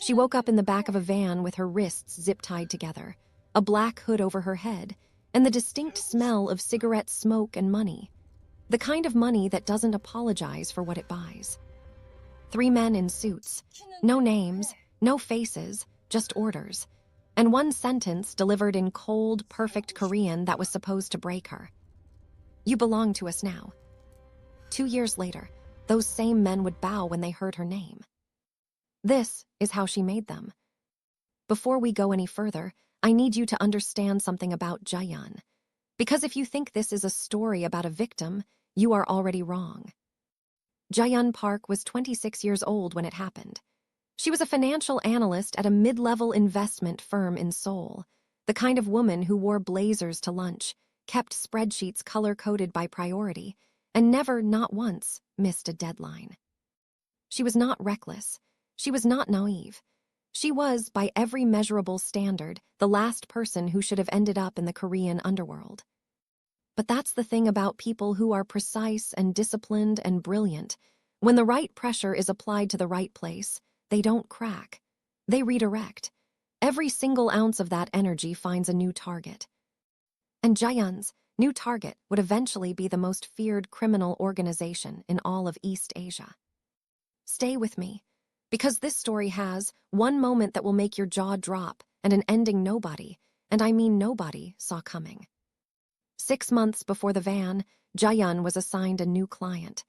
She woke up in the back of a van with her wrists zip-tied together, a black hood over her head, and the distinct smell of cigarette smoke and money. The kind of money that doesn't apologize for what it buys. 3 men in suits, no names, no faces, just orders, and one sentence delivered in cold, perfect Korean that was supposed to break her. "You belong to us now." 2 years later, those same men would bow when they heard her name. This is how she made them. Before we go any further, I need you to understand something about Ji-yeon. Because if you think this is a story about a victim, you are already wrong. Ji-yeon Park was 26 years old when it happened. She was a financial analyst at a mid-level investment firm in Seoul, the kind of woman who wore blazers to lunch, kept spreadsheets color-coded by priority, and never, not once, missed a deadline. She was not reckless. She was not naive. She was, by every measurable standard, the last person who should have ended up in the Korean underworld. But that's the thing about people who are precise and disciplined and brilliant. When the right pressure is applied to the right place, they don't crack. They redirect. Every single ounce of that energy finds a new target. And Ji-yeon's new target would eventually be the most feared criminal organization in all of East Asia. Stay with me, because this story has one moment that will make your jaw drop and an ending nobody, and I mean nobody, saw coming. 6 months before the van, Ji-yeon was assigned a new client.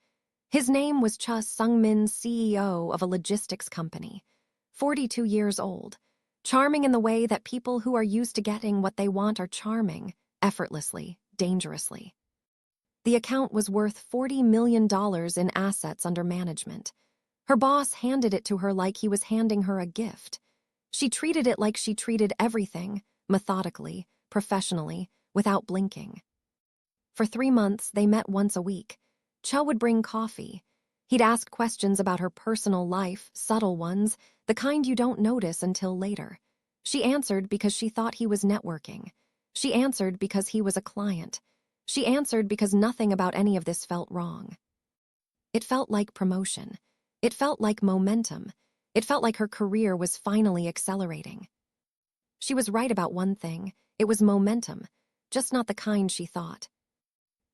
His name was Cha Sung-min, CEO of a logistics company, 42 years old, charming in the way that people who are used to getting what they want are charming, effortlessly, dangerously. The account was worth $40 million in assets under management. Her boss handed it to her like he was handing her a gift. She treated it like she treated everything, methodically, professionally, without blinking. For 3 months, they met once a week. Cha would bring coffee. He'd ask questions about her personal life, subtle ones, the kind you don't notice until later. She answered because she thought he was networking. She answered because he was a client. She answered because nothing about any of this felt wrong. It felt like promotion. It felt like momentum. It felt like her career was finally accelerating. She was right about one thing. It was momentum, just not the kind she thought.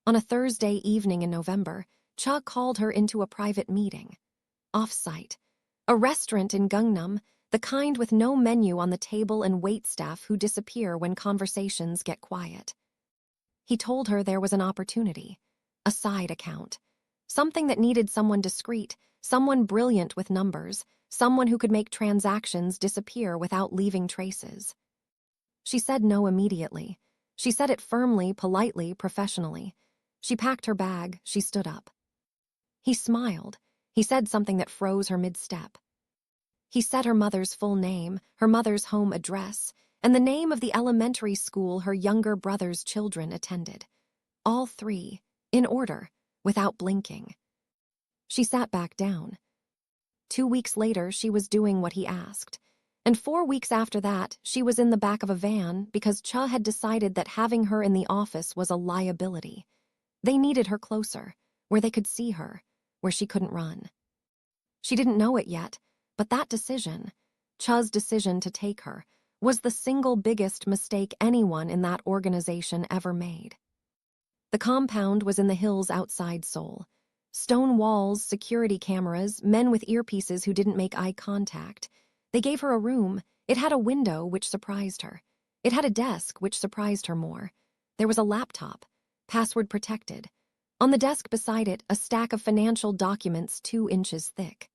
On a Thursday evening in November, Cha called her into a private meeting. Off-site. A restaurant in Gangnam, the kind with no menu on the table and waitstaff who disappear when conversations get quiet. He told her there was an opportunity, a side account, something that needed someone discreet, someone brilliant with numbers, someone who could make transactions disappear without leaving traces. She said no immediately. She said it firmly, politely, professionally. She packed her bag, she stood up. He smiled. He said something that froze her mid-step. He said her mother's full name, her mother's home address, and the name of the elementary school her younger brother's children attended. All 3, in order, without blinking. She sat back down. 2 weeks later, she was doing what he asked. And 4 weeks after that, she was in the back of a van because Cha had decided that having her in the office was a liability. They needed her closer, where they could see her, where she couldn't run. She didn't know it yet, but that decision, Cha's decision to take her, was the single biggest mistake anyone in that organization ever made. The compound was in the hills outside Seoul. Stone walls, security cameras, men with earpieces who didn't make eye contact. They gave her a room. It had a window, which surprised her. It had a desk, which surprised her more. There was a laptop, password protected. On the desk beside it, a stack of financial documents 2 inches thick.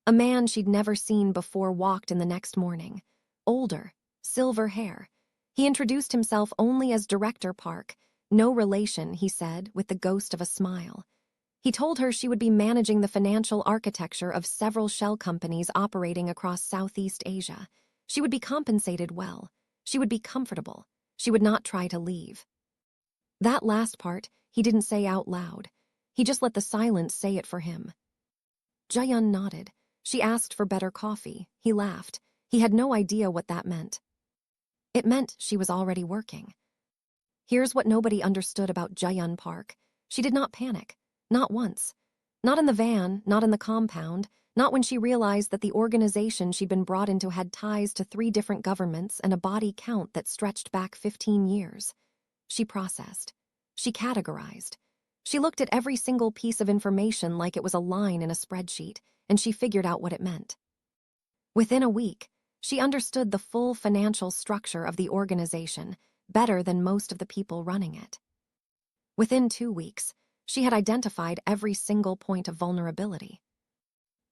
A man she'd never seen before walked in the next morning. Older, silver hair. He introduced himself only as Director Park. No relation, he said, with the ghost of a smile. He told her she would be managing the financial architecture of several shell companies operating across Southeast Asia. She would be compensated well. She would be comfortable. She would not try to leave. That last part, he didn't say out loud. He just let the silence say it for him. Ji-yeon nodded. She asked for better coffee. He laughed. He had no idea what that meant. It meant she was already working. Here's what nobody understood about Ji-yeon Park. She did not panic. Not once. Not in the van, not in the compound, not when she realized that the organization she'd been brought into had ties to 3 different governments and a body count that stretched back 15 years. She processed. She categorized. She looked at every single piece of information like it was a line in a spreadsheet, and she figured out what it meant. Within a week, she understood the full financial structure of the organization better than most of the people running it. Within 2 weeks, she had identified every single point of vulnerability.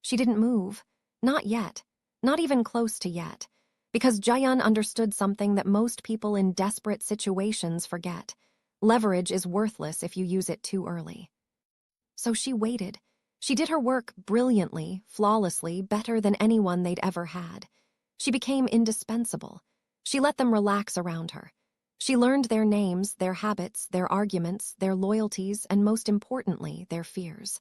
She didn't move, not yet, not even close to yet, because Ji-yeon understood something that most people in desperate situations forget. Leverage is worthless if you use it too early. So she waited. She did her work brilliantly, flawlessly, better than anyone they'd ever had. She became indispensable. She let them relax around her. She learned their names, their habits, their arguments, their loyalties, and most importantly, their fears.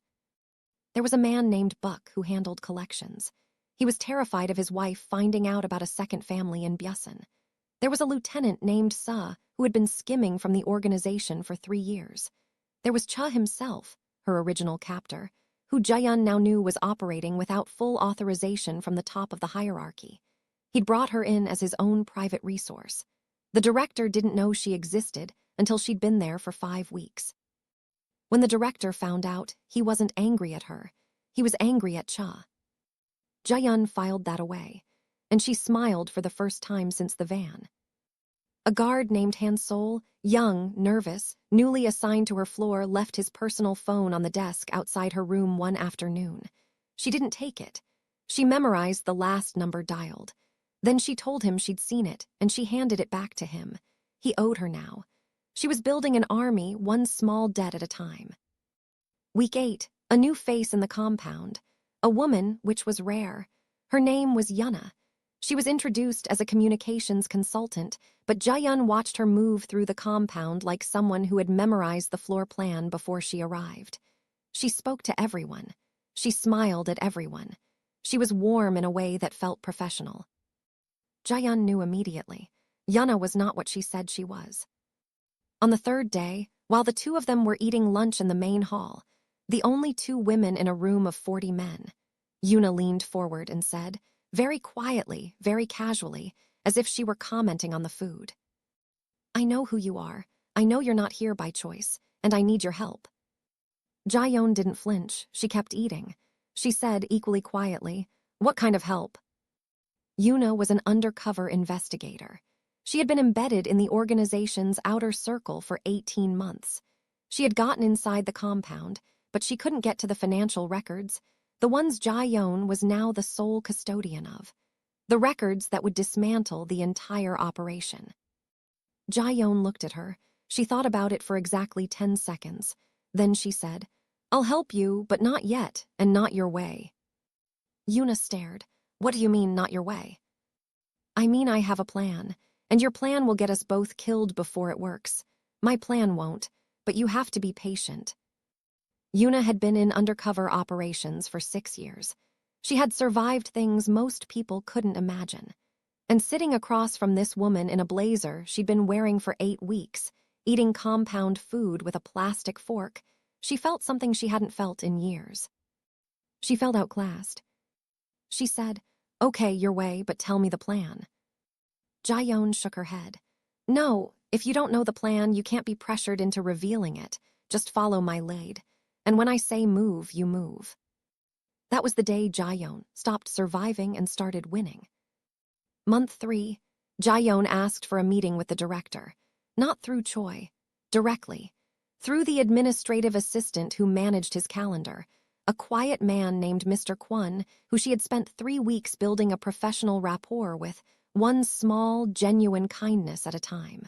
There was a man named Buck who handled collections. He was terrified of his wife finding out about a second family in Byeosun. There was a lieutenant named Suh who had been skimming from the organization for 3 years. There was Cha himself, her original captor, who Ji-yeon now knew was operating without full authorization from the top of the hierarchy. He'd brought her in as his own private resource. The director didn't know she existed until she'd been there for 5 weeks. When the director found out, he wasn't angry at her. He was angry at Cha. Ji-yeon filed that away, and she smiled for the first time since the van. A guard named Han-sol, young, nervous, newly assigned to her floor, left his personal phone on the desk outside her room one afternoon. She didn't take it. She memorized the last number dialed. Then she told him she'd seen it, and she handed it back to him. He owed her now. She was building an army, one small debt at a time. Week 8, a new face in the compound. A woman, which was rare. Her name was Yuna. She was introduced as a communications consultant, but Ji-yeon watched her move through the compound like someone who had memorized the floor plan before she arrived. She spoke to everyone. She smiled at everyone. She was warm in a way that felt professional. Ji-yeon knew immediately. Yuna was not what she said she was. On the 3rd day, while the 2 of them were eating lunch in the main hall, the only 2 women in a room of 40 men, Yuna leaned forward and said, very quietly, very casually, as if she were commenting on the food, "I know who you are. I know you're not here by choice, and I need your help." Ji-yeon didn't flinch. She kept eating. She said, equally quietly, "What kind of help?" Yuna was an undercover investigator. She had been embedded in the organization's outer circle for 18 months. She had gotten inside the compound, but she couldn't get to the financial records, the ones Ji-yeon was now the sole custodian of, the records that would dismantle the entire operation. Ji-yeon looked at her. She thought about it for exactly 10 seconds. Then she said, "I'll help you, but not yet, and not your way." Yuna stared. "What do you mean, not your way?" "I mean I have a plan, and your plan will get us both killed before it works. My plan won't, but you have to be patient." Yuna had been in undercover operations for 6 years. She had survived things most people couldn't imagine. And sitting across from this woman in a blazer she'd been wearing for 8 weeks, eating compound food with a plastic fork, she felt something she hadn't felt in years. She felt outclassed. She said, "Okay, your way, but tell me the plan." Ji-yeon shook her head. "No, if you don't know the plan, you can't be pressured into revealing it. Just follow my lead. And when I say move, you move." That was the day Ji-yeon stopped surviving and started winning. Month 3, Ji-yeon asked for a meeting with the director, not through Choi, directly, through the administrative assistant who managed his calendar, a quiet man named Mr. Kwon, who she had spent 3 weeks building a professional rapport with, one small, genuine kindness at a time.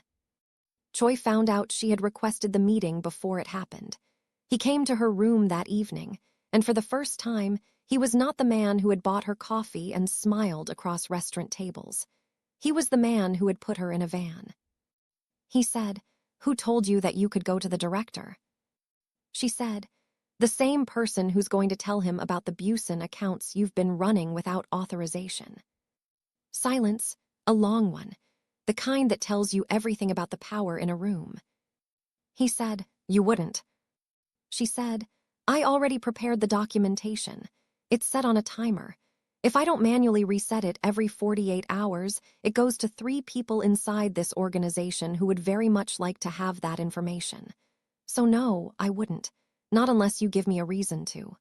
Choi found out she had requested the meeting before it happened. He came to her room that evening, and for the first time, he was not the man who had bought her coffee and smiled across restaurant tables. He was the man who had put her in a van. He said, "Who told you that you could go to the director?" She said, "The same person who's going to tell him about the Byeosun accounts you've been running without authorization." Silence, a long one, the kind that tells you everything about the power in a room. He said, "You wouldn't." She said, I already prepared the documentation. It's set on a timer. If I don't manually reset it every 48 hours, it goes to 3 people inside this organization who would very much like to have that information. So no, I wouldn't. Not unless you give me a reason to.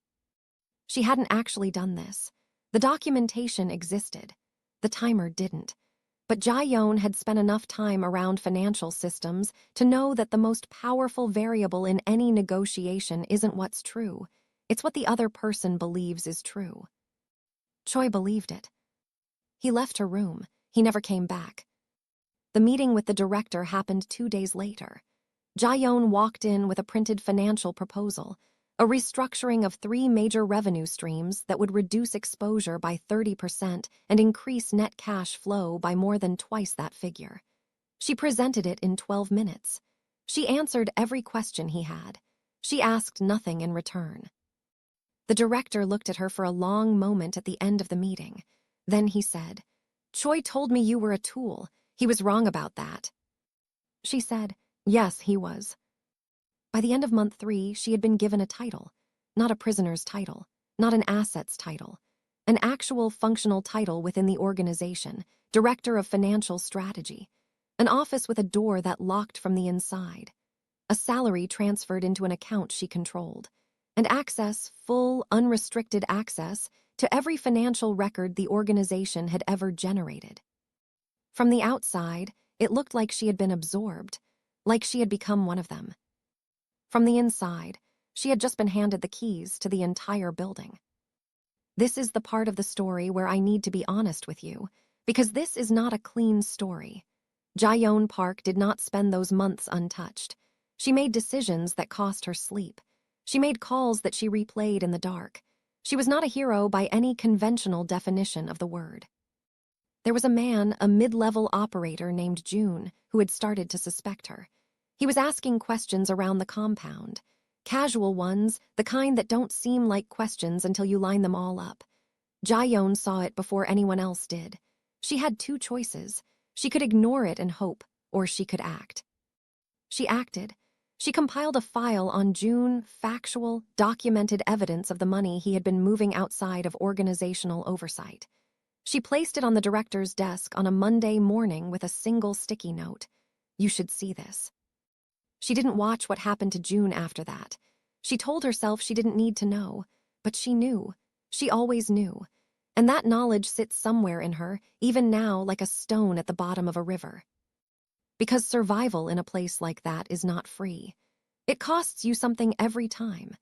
She hadn't actually done this. The documentation existed. The timer didn't. But Ji-yeon had spent enough time around financial systems to know that the most powerful variable in any negotiation isn't what's true. It's what the other person believes is true. Choi believed it. He left her room. He never came back. The meeting with the director happened 2 days later. Ji-yeon walked in with a printed financial proposal, a restructuring of 3 major revenue streams that would reduce exposure by 30% and increase net cash flow by more than twice that figure. She presented it in 12 minutes. She answered every question he had. She asked nothing in return. The director looked at her for a long moment at the end of the meeting. Then he said, "Choi told me you were a tool. He was wrong about that." She said, "Yes, he was." By the end of month 3, she had been given a title. Not a prisoner's title, not an assets title. An actual functional title within the organization, Director of Financial Strategy. An office with a door that locked from the inside. A salary transferred into an account she controlled. And access, full, unrestricted access, to every financial record the organization had ever generated. From the outside, it looked like she had been absorbed, like she had become one of them. From the inside, she had just been handed the keys to the entire building. This is the part of the story where I need to be honest with you, because this is not a clean story. Ji-yeon Park did not spend those months untouched. She made decisions that cost her sleep. She made calls that she replayed in the dark. She was not a hero by any conventional definition of the word. There was a man, a mid-level operator named June, who had started to suspect her. He was asking questions around the compound. Casual ones, the kind that don't seem like questions until you line them all up. Ji-yeon saw it before anyone else did. She had 2 choices. She could ignore it and hope, or she could act. She acted. She compiled a file on June, factual, documented evidence of the money he had been moving outside of organizational oversight. She placed it on the director's desk on a Monday morning with a single sticky note. "You should see this." She didn't watch what happened to June after that. She told herself she didn't need to know, but she knew. She always knew. And that knowledge sits somewhere in her, even now like a stone at the bottom of a river. Because survival in a place like that is not free. It costs you something every time.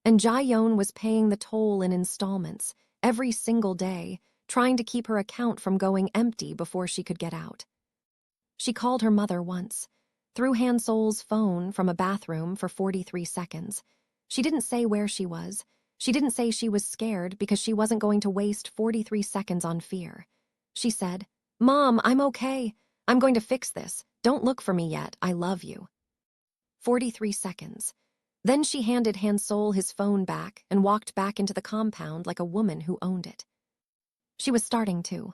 And Ji-yeon was paying the toll in installments, every single day, trying to keep her account from going empty before she could get out. She called her mother once, through Han-Sol's phone from a bathroom for 43 seconds. She didn't say where she was. She didn't say she was scared because she wasn't going to waste 43 seconds on fear. She said, "Mom, I'm okay. I'm going to fix this. Don't look for me yet. I love you." 43 seconds. Then she handed Han-Sol his phone back and walked back into the compound like a woman who owned it. She was starting to.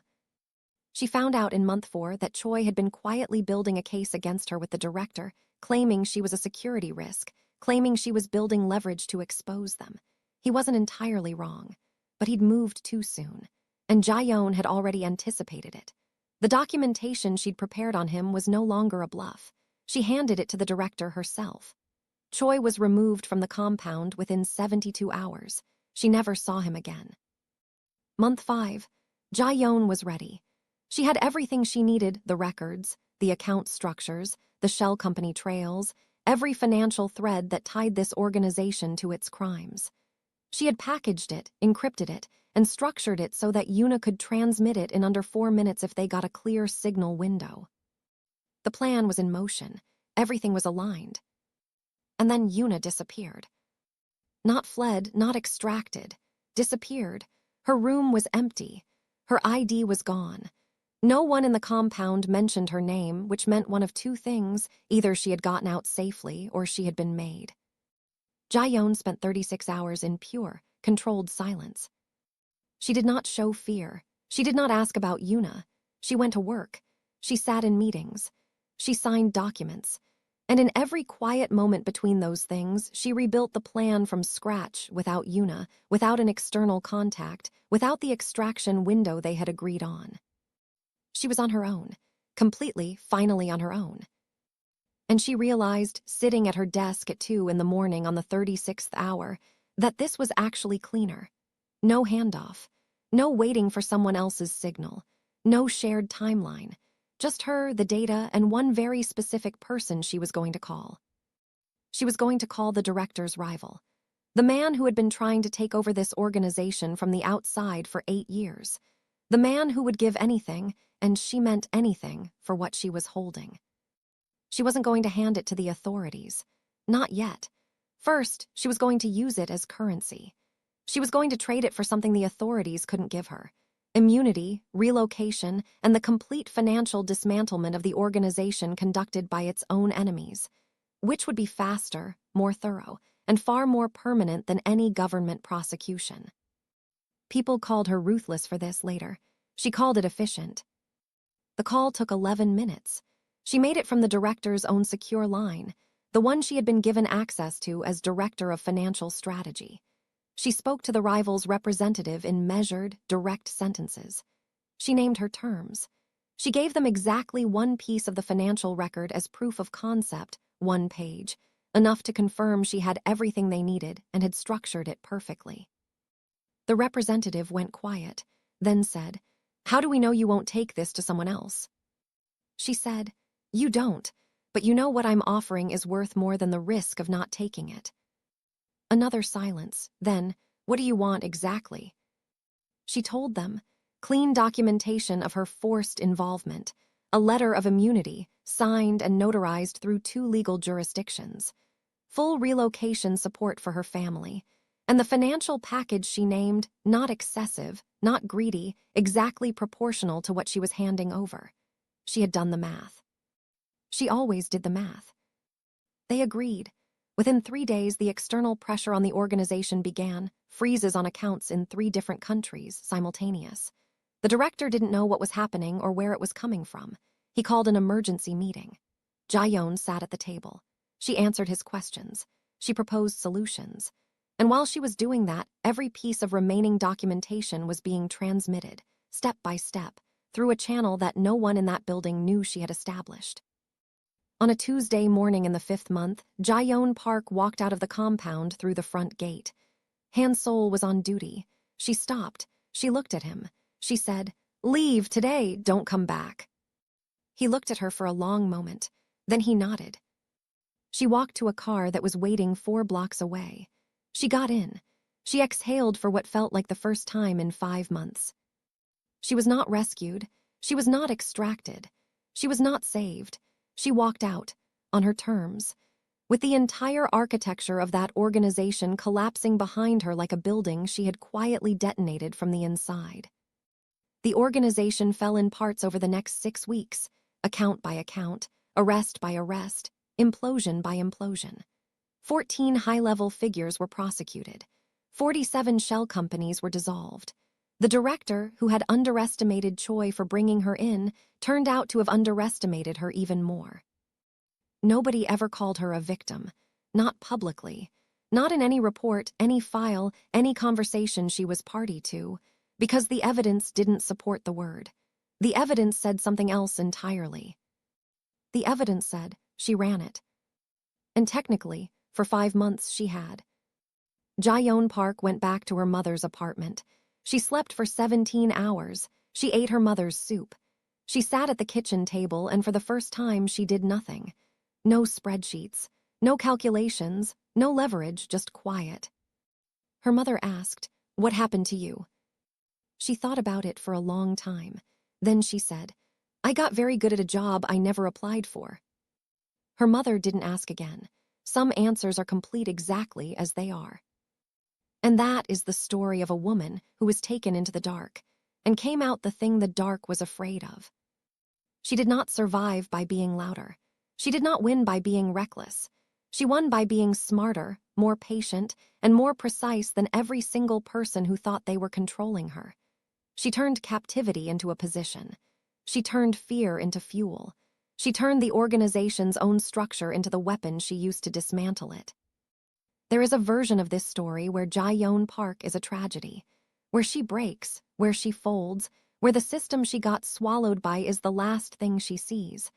She found out in month 4 that Choi had been quietly building a case against her with the director, claiming she was a security risk, claiming she was building leverage to expose them. He wasn't entirely wrong, but he'd moved too soon, and Ji-yeon had already anticipated it. The documentation she'd prepared on him was no longer a bluff. She handed it to the director herself. Choi was removed from the compound within 72 hours. She never saw him again. Month 5, Ji-yeon was ready. She had everything she needed, the records, the account structures, the shell company trails, every financial thread that tied this organization to its crimes. She had packaged it, encrypted it, and structured it so that Yuna could transmit it in under 4 minutes if they got a clear signal window. The plan was in motion. Everything was aligned. And then Yuna disappeared. Not fled, not extracted. Disappeared. Her room was empty. Her ID was gone. No one in the compound mentioned her name, which meant one of 2 things: either she had gotten out safely or she had been made. Ji-yeon spent 36 hours in pure, controlled silence. She did not show fear. She did not ask about Yuna. She went to work. She sat in meetings. She signed documents. And in every quiet moment between those things, she rebuilt the plan from scratch without Yuna, without an external contact, without the extraction window they had agreed on. She was on her own, completely, finally on her own. And she realized, sitting at her desk at 2 in the morning on the 36th hour, that this was actually cleaner. No handoff, no waiting for someone else's signal, no shared timeline. Just her, the data, and one very specific person she was going to call. She was going to call the director's rival, the man who had been trying to take over this organization from the outside for 8 years, the man who would give anything, and she meant anything, for what she was holding. She wasn't going to hand it to the authorities. Not yet. First, she was going to use it as currency. She was going to trade it for something the authorities couldn't give her. Immunity, relocation, and the complete financial dismantlement of the organization conducted by its own enemies, which would be faster, more thorough, and far more permanent than any government prosecution. People called her ruthless for this later. She called it efficient. The call took 11 minutes. She made it from the director's own secure line, the one she had been given access to as Director of Financial Strategy. She spoke to the rival's representative in measured, direct sentences. She named her terms. She gave them exactly one piece of the financial record as proof of concept, 1 page, enough to confirm she had everything they needed and had structured it perfectly. The representative went quiet, then said, "How do we know you won't take this to someone else?" She said, "You don't, but you know what I'm offering is worth more than the risk of not taking it." Another silence, then, "What do you want exactly?" She told them, clean documentation of her forced involvement, a letter of immunity, signed and notarized through 2 legal jurisdictions, full relocation support for her family, and the financial package she named, not excessive, not greedy, exactly proportional to what she was handing over. She had done the math. She always did the math. They agreed. Within 3 days, the external pressure on the organization began, freezes on accounts in 3 different countries, simultaneous. The director didn't know what was happening or where it was coming from. He called an emergency meeting. Ji-yeon sat at the table. She answered his questions. She proposed solutions. And while she was doing that, every piece of remaining documentation was being transmitted, step by step, through a channel that no one in that building knew she had established. On a Tuesday morning in the 5th month, Ji-yeon Park walked out of the compound through the front gate. Han Sol was on duty. She stopped. She looked at him. She said, "Leave today, don't come back." He looked at her for a long moment. Then he nodded. She walked to a car that was waiting 4 blocks away. She got in. She exhaled for what felt like the first time in 5 months. She was not rescued. She was not extracted. She was not saved. She walked out, on her terms, with the entire architecture of that organization collapsing behind her like a building she had quietly detonated from the inside. The organization fell in parts over the next 6 weeks, account by account, arrest by arrest, implosion by implosion. 14 high-level figures were prosecuted. 47 shell companies were dissolved. The director, who had underestimated Choi for bringing her in, turned out to have underestimated her even more. Nobody ever called her a victim, not publicly, not in any report, any file, any conversation she was party to, because the evidence didn't support the word. The evidence said something else entirely. The evidence said she ran it. And technically, for 5 months she had. Ji-yeon Park went back to her mother's apartment. She slept for 17 hours. She ate her mother's soup. She sat at the kitchen table, and for the first time she did nothing. No spreadsheets, no calculations, no leverage, just quiet. Her mother asked, "What happened to you?" She thought about it for a long time. Then she said, "I got very good at a job I never applied for." Her mother didn't ask again. Some answers are complete exactly as they are. And that is the story of a woman who was taken into the dark and came out the thing the dark was afraid of. She did not survive by being louder. She did not win by being reckless. She won by being smarter, more patient, and more precise than every single person who thought they were controlling her. She turned captivity into a position. She turned fear into fuel. She turned the organization's own structure into the weapon she used to dismantle it. There is a version of this story where Ji-yeon Park is a tragedy, where she breaks, where she folds, where the system she got swallowed by is the last thing she sees.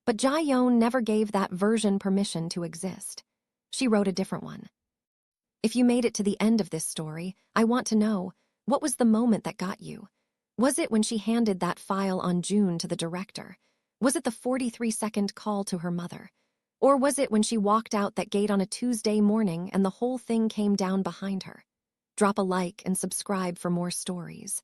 But Ji-yeon never gave that version permission to exist. She wrote a different one. If you made it to the end of this story, I want to know, what was the moment that got you? Was it when she handed that file on June to the director? Was it the 43-second call to her mother? Or was it when she walked out that gate on a Tuesday morning and the whole thing came down behind her? Drop a like and subscribe for more stories.